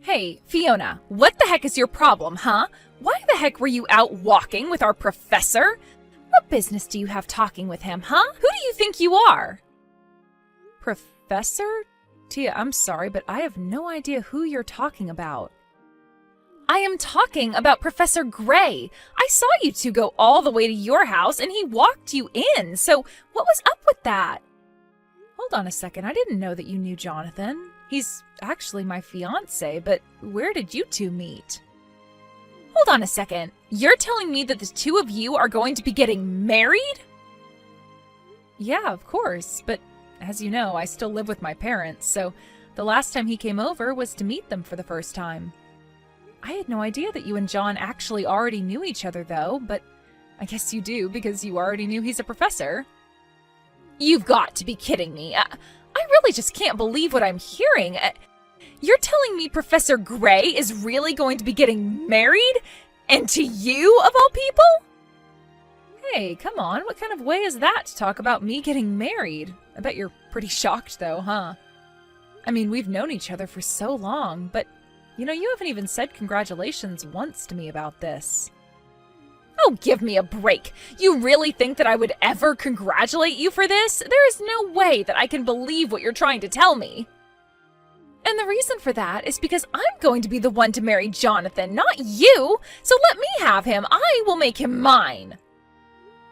Hey, Fiona, what the heck is your problem, huh? Why the heck were you out walking with our professor? What business do you have talking with him, huh? Who do you think you are? Professor? Tia, I'm sorry, but I have no idea who you're talking about. I am talking about Professor Gray. I saw you two go all the way to your house and he walked you in, so what was up with that? Hold on a second, I didn't know that you knew Jonathan. He's actually my fiancé, but where did you two meet? Hold on a second, you're telling me that the two of you are going to be getting married? Yeah, of course, but as you know, I still live with my parents, so the last time he came over was to meet them for the first time. I had no idea that you and John actually already knew each other, though, but I guess you do because you already knew he's a professor. You've got to be kidding me. I really just can't believe what I'm hearing. You're telling me Professor Gray is really going to be getting married? And to you, of all people? Hey, come on, what kind of way is that to talk about me getting married? I bet you're pretty shocked, though, huh? I mean, we've known each other for so long, but you know, you haven't even said congratulations once to me about this. Oh, give me a break. You really think that I would ever congratulate you for this? There is no way that I can believe what you're trying to tell me. And the reason for that is because I'm going to be the one to marry Jonathan, not you. So let me have him. I will make him mine.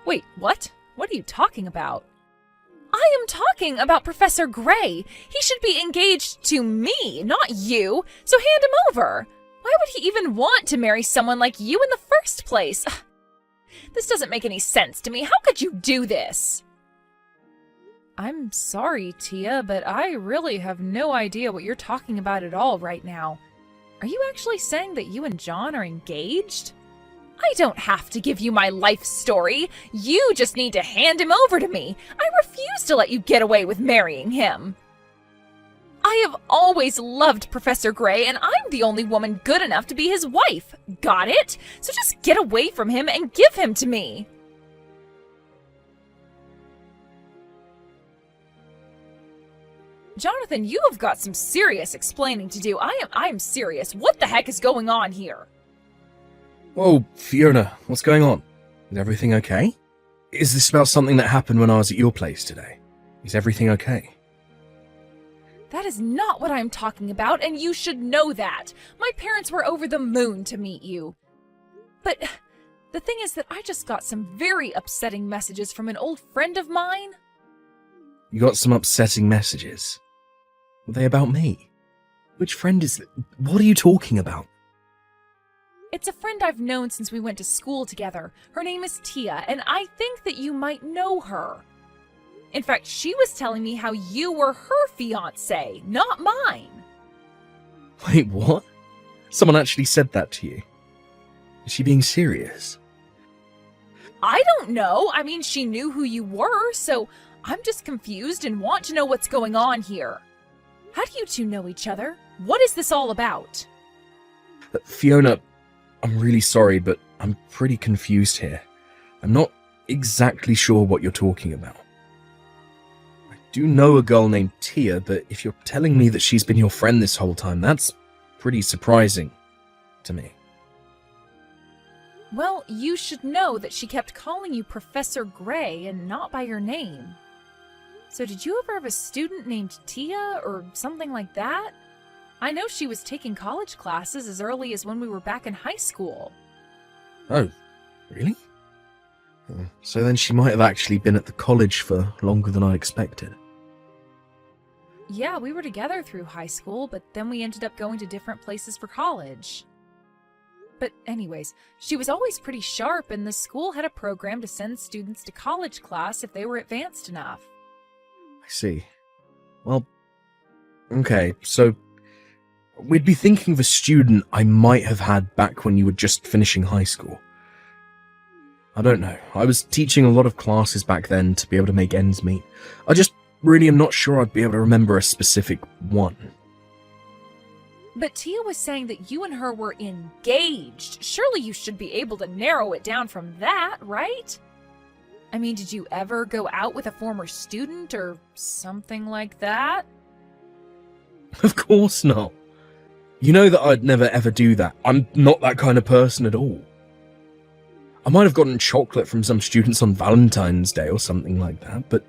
Wait, what? What are you talking about? I am talking about Professor Gray. He should be engaged to me, not you. So hand him over. Why would he even want to marry someone like you in the first place? This doesn't make any sense to me. How could you do this? I'm sorry, Tia, but I really have no idea what you're talking about at all right now. Are you actually saying that you and John are engaged? I don't have to give you my life story. You just need to hand him over to me. I refuse to let you get away with marrying him. I have always loved Professor Gray, and I'm the only woman good enough to be his wife. Got it? So just get away from him and give him to me. Jonathan, you have got some serious explaining to do. I am serious. What the heck is going on here? Whoa, Fiona, what's going on? Is everything okay? Is this about something that happened when I was at your place today? Is everything okay? That is not what I'm talking about, and you should know that. My parents were over the moon to meet you. But the thing is that I just got some very upsetting messages from an old friend of mine. You got some upsetting messages? Were they about me? Which friend is it? What are you talking about? It's a friend I've known since we went to school together. Her name is Tia, and I think that you might know her. In fact, she was telling me how you were her fiancé, not mine. Wait, what? Someone actually said that to you? Is she being serious? I don't know. I mean, she knew who you were, so I'm just confused and want to know what's going on here. How do you two know each other? What is this all about? Fiona, I'm really sorry, but I'm pretty confused here. I'm not exactly sure what you're talking about. I do know a girl named Tia, but if you're telling me that she's been your friend this whole time, that's pretty surprising to me. Well, you should know that she kept calling you Professor Gray and not by your name. So did you ever have a student named Tia or something like that? I know she was taking college classes as early as when we were back in high school. Oh, really? So then she might have actually been at the college for longer than I expected. Yeah, we were together through high school, but then we ended up going to different places for college. But anyways, she was always pretty sharp, and the school had a program to send students to college class if they were advanced enough. I see. Well, okay, so we'd be thinking of a student I might have had back when you were just finishing high school. I don't know. I was teaching a lot of classes back then to be able to make ends meet. I just really am not sure I'd be able to remember a specific one. But Tia was saying that you and her were engaged. Surely you should be able to narrow it down from that, right? I mean, did you ever go out with a former student or something like that? Of course not. You know that I'd never ever do that. I'm not that kind of person at all. I might have gotten chocolate from some students on Valentine's Day or something like that, but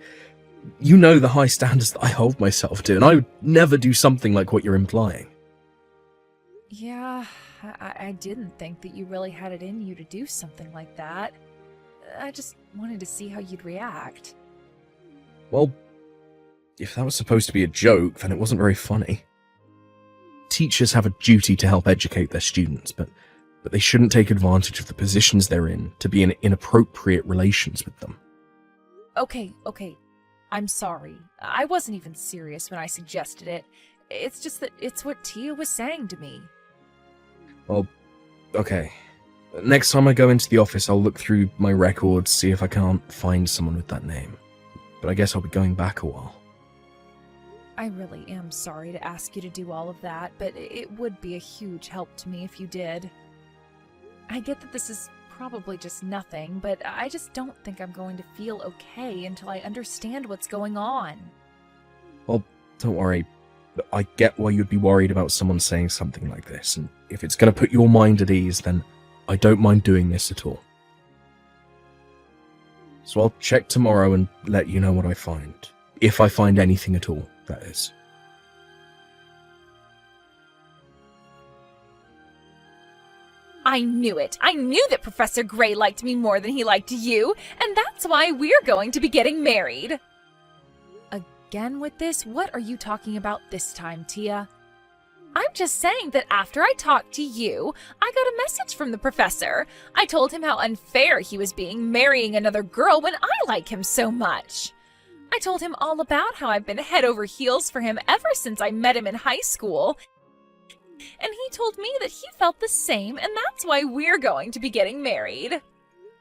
you know the high standards that I hold myself to, and I would never do something like what you're implying. Yeah, I didn't think that you really had it in you to do something like that. I just wanted to see how you'd react. Well, if that was supposed to be a joke, then it wasn't very funny. Teachers have a duty to help educate their students, but they shouldn't take advantage of the positions they're in to be in inappropriate relations with them. Okay. I'm sorry. I wasn't even serious when I suggested it. It's just that it's what Tia was saying to me. Well, okay. Next time I go into the office, I'll look through my records, see if I can't find someone with that name. But I guess I'll be going back a while. I really am sorry to ask you to do all of that, but it would be a huge help to me if you did. I get that this is probably just nothing, but I just don't think I'm going to feel okay until I understand what's going on. Well, don't worry. I get why you'd be worried about someone saying something like this, and if it's going to put your mind at ease, then I don't mind doing this at all. So I'll check tomorrow and let you know what I find. If I find anything at all, that is. I knew it. I knew that Professor Gray liked me more than he liked you, and that's why we're going to be getting married. Again with this? What are you talking about this time, Tia? I'm just saying that after I talked to you, I got a message from the professor. I told him how unfair he was being marrying another girl when I like him so much. I told him all about how I've been head over heels for him ever since I met him in high school. And he told me that he felt the same, and that's why we're going to be getting married.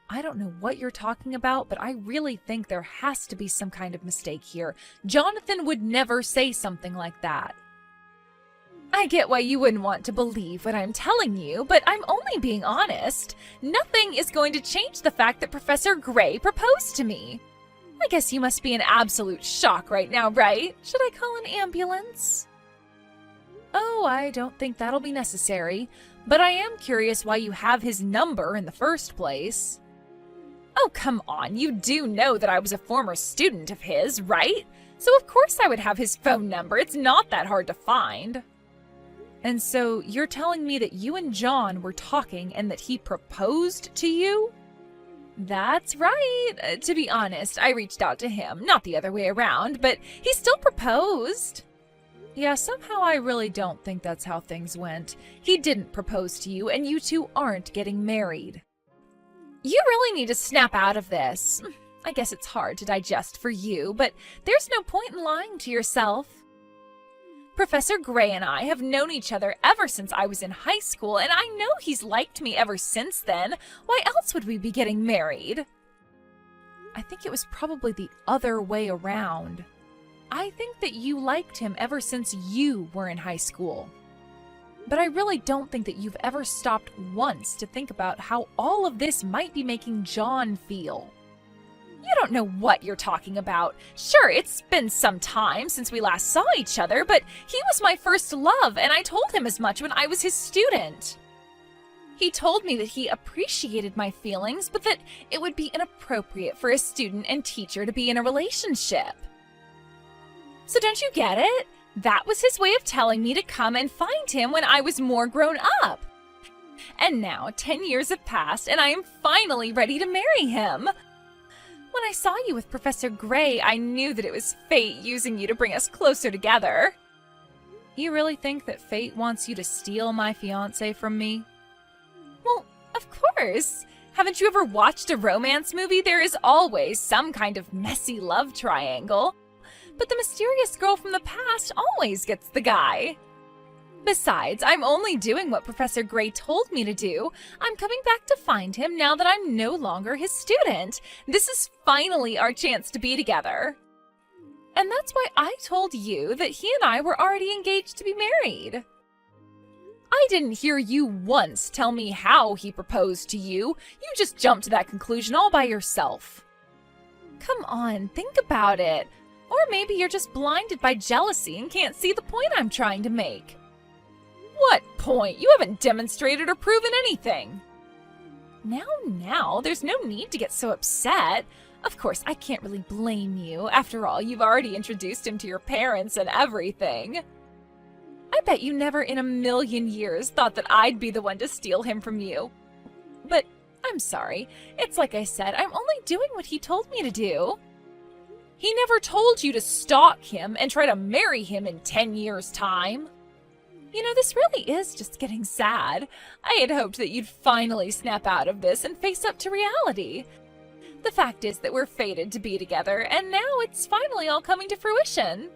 I don't know what you're talking about, but I really think there has to be some kind of mistake here. Jonathan would never say something like that. I get why you wouldn't want to believe what I'm telling you, but I'm only being honest. Nothing is going to change the fact that Professor Gray proposed to me. I guess you must be in absolute shock right now, right? Should I call an ambulance? Oh, I don't think that'll be necessary, but I am curious why you have his number in the first place. Oh, come on, you do know that I was a former student of his, right? So of course I would have his phone number. It's not that hard to find. And so you're telling me that you and John were talking and that he proposed to you? That's right. To be honest, I reached out to him, not the other way around, but he still proposed. Yeah, somehow I really don't think that's how things went. He didn't propose to you, and you two aren't getting married. You really need to snap out of this. I guess it's hard to digest for you, but there's no point in lying to yourself. Professor Gray and I have known each other ever since I was in high school, and I know he's liked me ever since then. Why else would we be getting married? I think it was probably the other way around. I think that you liked him ever since you were in high school. But I really don't think that you've ever stopped once to think about how all of this might be making John feel. You don't know what you're talking about. Sure, it's been some time since we last saw each other, but he was my first love, and I told him as much when I was his student. He told me that he appreciated my feelings, but that it would be inappropriate for a student and teacher to be in a relationship. So don't you get it? That was his way of telling me to come and find him when I was more grown up. And now 10 years have passed, and I am finally ready to marry him. When I saw you with Professor Gray, I knew that it was fate using you to bring us closer together. You really think that fate wants you to steal my fiancé from me? Well, of course. Haven't you ever watched a romance movie? There is always some kind of messy love triangle. But the mysterious girl from the past always gets the guy. Besides, I'm only doing what Professor Gray told me to do. I'm coming back to find him now that I'm no longer his student. This is finally our chance to be together. And that's why I told you that he and I were already engaged to be married. I didn't hear you once tell me how he proposed to you. You just jumped to that conclusion all by yourself. Come on, think about it. Or maybe you're just blinded by jealousy and can't see the point I'm trying to make. What point? You haven't demonstrated or proven anything. Now, there's no need to get so upset. Of course, I can't really blame you. After all, you've already introduced him to your parents and everything. I bet you never in a million years thought that I'd be the one to steal him from you. But I'm sorry. It's like I said, I'm only doing what he told me to do. He never told you to stalk him and try to marry him in 10 years' time. You know, this really is just getting sad. I had hoped that you'd finally snap out of this and face up to reality. The fact is that we're fated to be together, and now it's finally all coming to fruition.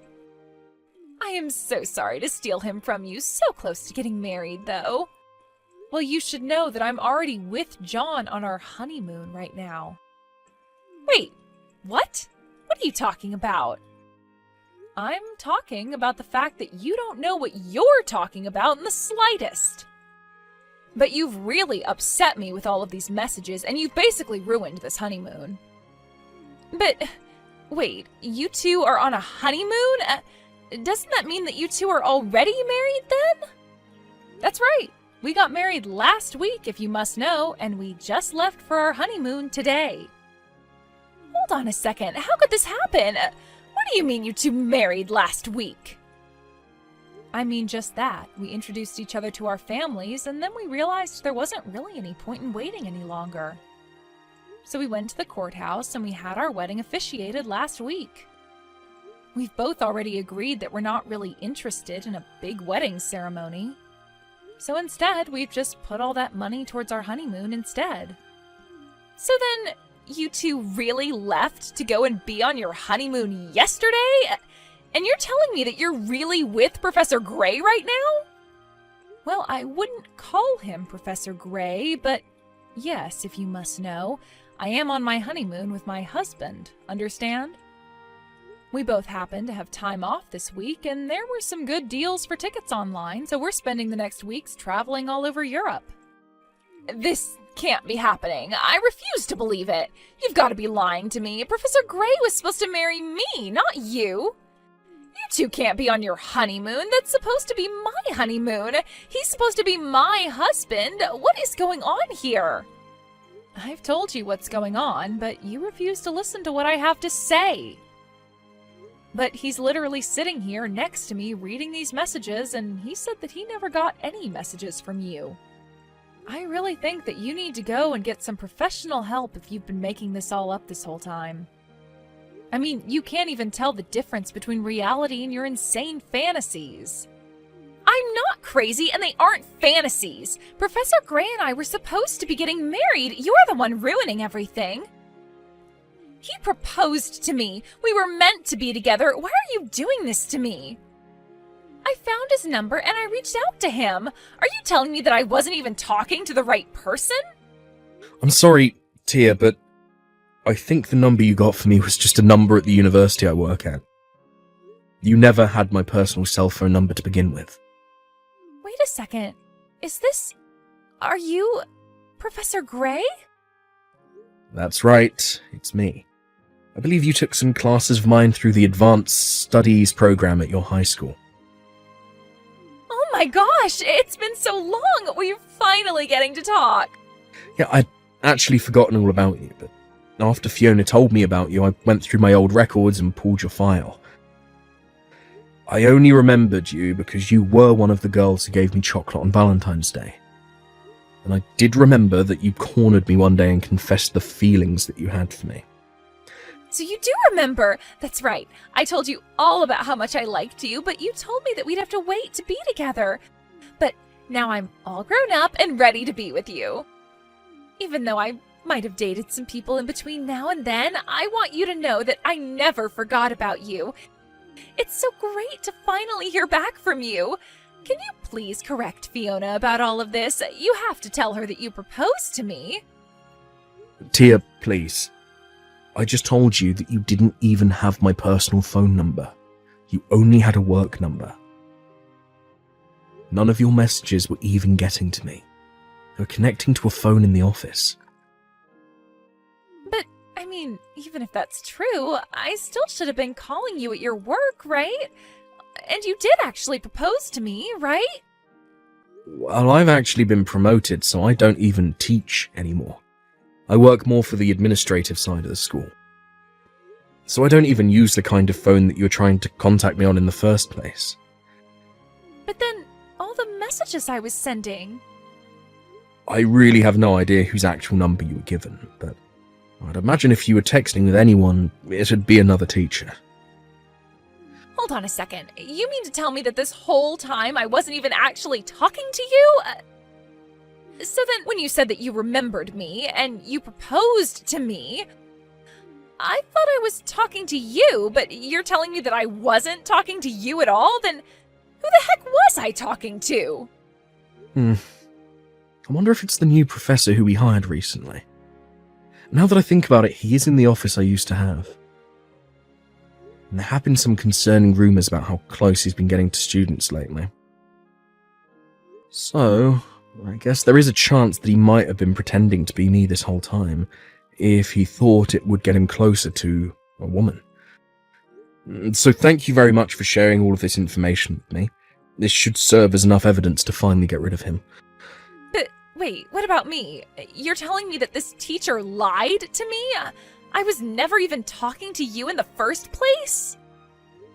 I am so sorry to steal him from you, so close to getting married, though. Well, you should know that I'm already with John on our honeymoon right now. Wait, what? What are you talking about? I'm talking about the fact that you don't know what you're talking about in the slightest. But you've really upset me with all of these messages, and you've basically ruined this honeymoon. But, wait, you two are on a honeymoon? Doesn't that mean that you two are already married then? That's right. We got married last week, if you must know, and we just left for our honeymoon today. Hold on a second. How could this happen? What do you mean you two married last week? I mean just that. We introduced each other to our families, and then we realized there wasn't really any point in waiting any longer. So we went to the courthouse, and we had our wedding officiated last week. We've both already agreed that we're not really interested in a big wedding ceremony. So instead, we've just put all that money towards our honeymoon instead. So then, you two really left to go and be on your honeymoon yesterday? And you're telling me that you're really with Professor Gray right now? Well, I wouldn't call him Professor Gray, but yes, if you must know, I am on my honeymoon with my husband, understand? We both happen to have time off this week, and there were some good deals for tickets online, so we're spending the next weeks traveling all over Europe. This can't be happening. I refuse to believe it. You've got to be lying to me. Professor Gray was supposed to marry me, not you. You two can't be on your honeymoon. That's supposed to be my honeymoon. He's supposed to be my husband. What is going on here? I've told you what's going on, but you refuse to listen to what I have to say. But he's literally sitting here next to me reading these messages, and he said that he never got any messages from you. I really think that you need to go and get some professional help if you've been making this all up this whole time. I mean, you can't even tell the difference between reality and your insane fantasies. I'm not crazy, and they aren't fantasies. Professor Gray and I were supposed to be getting married. You're the one ruining everything. He proposed to me. We were meant to be together. Why are you doing this to me? I found his number and I reached out to him. Are you telling me that I wasn't even talking to the right person? I'm sorry, Tia, but I think the number you got for me was just a number at the university I work at. You never had my personal cell phone number to begin with. Wait a second. Are you Professor Gray? That's right, it's me. I believe you took some classes of mine through the Advanced Studies program at your high school. Oh my gosh, it's been so long! We're finally getting to talk! Yeah, I'd actually forgotten all about you, but after Fiona told me about you, I went through my old records and pulled your file. I only remembered you because you were one of the girls who gave me chocolate on Valentine's Day. And I did remember that you cornered me one day and confessed the feelings that you had for me. So you do remember! That's right. I told you all about how much I liked you, but you told me that we'd have to wait to be together. But now I'm all grown up and ready to be with you. Even though I might have dated some people in between now and then, I want you to know that I never forgot about you. It's so great to finally hear back from you. Can you please correct Fiona about all of this? You have to tell her that you proposed to me. Tia, please. I just told you that you didn't even have my personal phone number. You only had a work number. None of your messages were even getting to me. They were connecting to a phone in the office. But, I mean, even if that's true, I still should have been calling you at your work, right? And you did actually propose to me, right? Well, I've actually been promoted, so I don't even teach anymore. I work more for the administrative side of the school. So I don't even use the kind of phone that you were trying to contact me on in the first place. But then, all the messages I was sending. I really have no idea whose actual number you were given, but I'd imagine if you were texting with anyone, it'd be another teacher. Hold on a second. You mean to tell me that this whole time I wasn't even actually talking to you? So then, when you said that you remembered me and you proposed to me, I thought I was talking to you, but you're telling me that I wasn't talking to you at all? Then who the heck was I talking to? I wonder if it's the new professor who we hired recently. Now that I think about it, he is in the office I used to have. And there have been some concerning rumours about how close he's been getting to students lately. So, I guess there is a chance that he might have been pretending to be me this whole time, if he thought it would get him closer to a woman. So thank you very much for sharing all of this information with me. This should serve as enough evidence to finally get rid of him. But wait, what about me? You're telling me that this teacher lied to me? I was never even talking to you in the first place?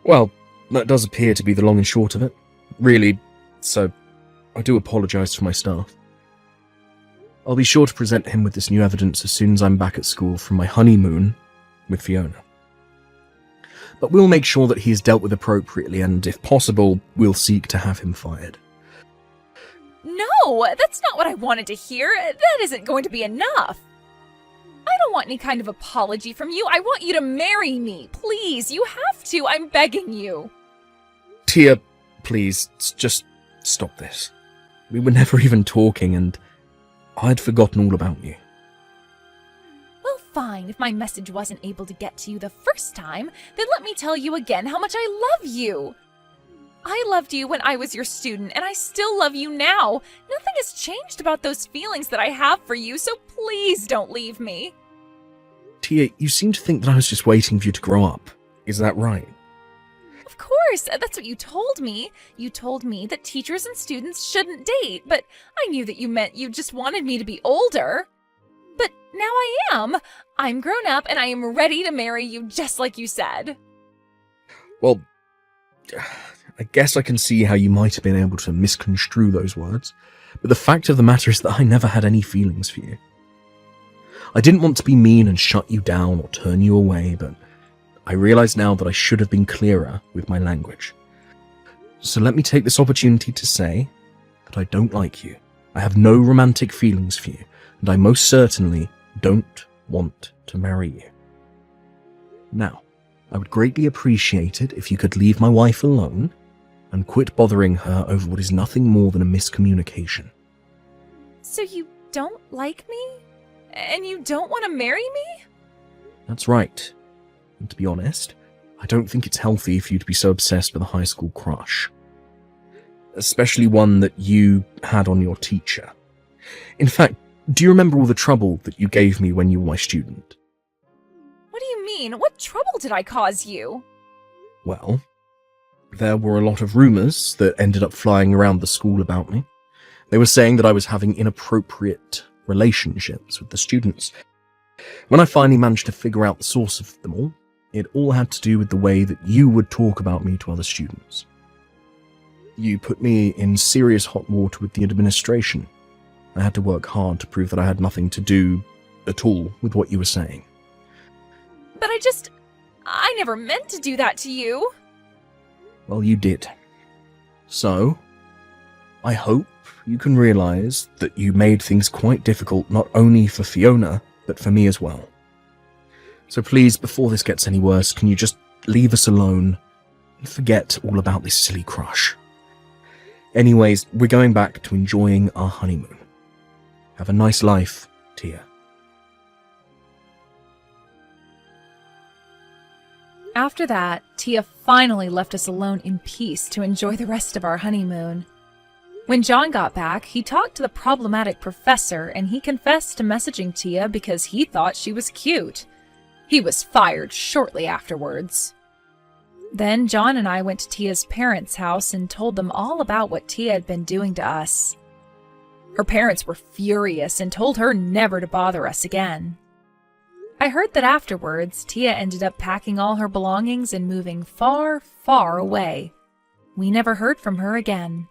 Well, that does appear to be the long and short of it. Really, so I do apologise for my staff. I'll be sure to present him with this new evidence as soon as I'm back at school from my honeymoon with Fiona. But we'll make sure that he is dealt with appropriately, and if possible, we'll seek to have him fired. No, that's not what I wanted to hear. That isn't going to be enough. I don't want any kind of apology from you. I want you to marry me. Please, you have to. I'm begging you. Tia, please, just stop this. We were never even talking, and I'd forgotten all about you. Well, fine. If my message wasn't able to get to you the first time, then let me tell you again how much I love you. I loved you when I was your student, and I still love you now. Nothing has changed about those feelings that I have for you, so please don't leave me. Tia, you seem to think that I was just waiting for you to grow up. Is that right? Of course, that's what you told me. You told me that teachers and students shouldn't date, but I knew that you meant you just wanted me to be older. But now I am. I'm grown up, and I am ready to marry you just like you said. Well, I guess I can see how you might have been able to misconstrue those words, but the fact of the matter is that I never had any feelings for you. I didn't want to be mean and shut you down or turn you away, but I realise now that I should have been clearer with my language. So let me take this opportunity to say that I don't like you. I have no romantic feelings for you, and I most certainly don't want to marry you. Now, I would greatly appreciate it if you could leave my wife alone and quit bothering her over what is nothing more than a miscommunication. So you don't like me? And you don't want to marry me? That's right. And to be honest, I don't think it's healthy for you to be so obsessed with a high school crush. Especially one that you had on your teacher. In fact, do you remember all the trouble that you gave me when you were my student? What do you mean? What trouble did I cause you? Well, there were a lot of rumours that ended up flying around the school about me. They were saying that I was having inappropriate relationships with the students. When I finally managed to figure out the source of them all, it all had to do with the way that you would talk about me to other students. You put me in serious hot water with the administration. I had to work hard to prove that I had nothing to do at all with what you were saying. But I never meant to do that to you. Well, you did. So, I hope you can realise that you made things quite difficult not only for Fiona, but for me as well. So please, before this gets any worse, can you just leave us alone and forget all about this silly crush? Anyways, we're going back to enjoying our honeymoon. Have a nice life, Tia. After that, Tia finally left us alone in peace to enjoy the rest of our honeymoon. When John got back, he talked to the problematic professor and he confessed to messaging Tia because he thought she was cute. He was fired shortly afterwards. Then John and I went to Tia's parents' house and told them all about what Tia had been doing to us. Her parents were furious and told her never to bother us again. I heard that afterwards, Tia ended up packing all her belongings and moving far, far away. We never heard from her again.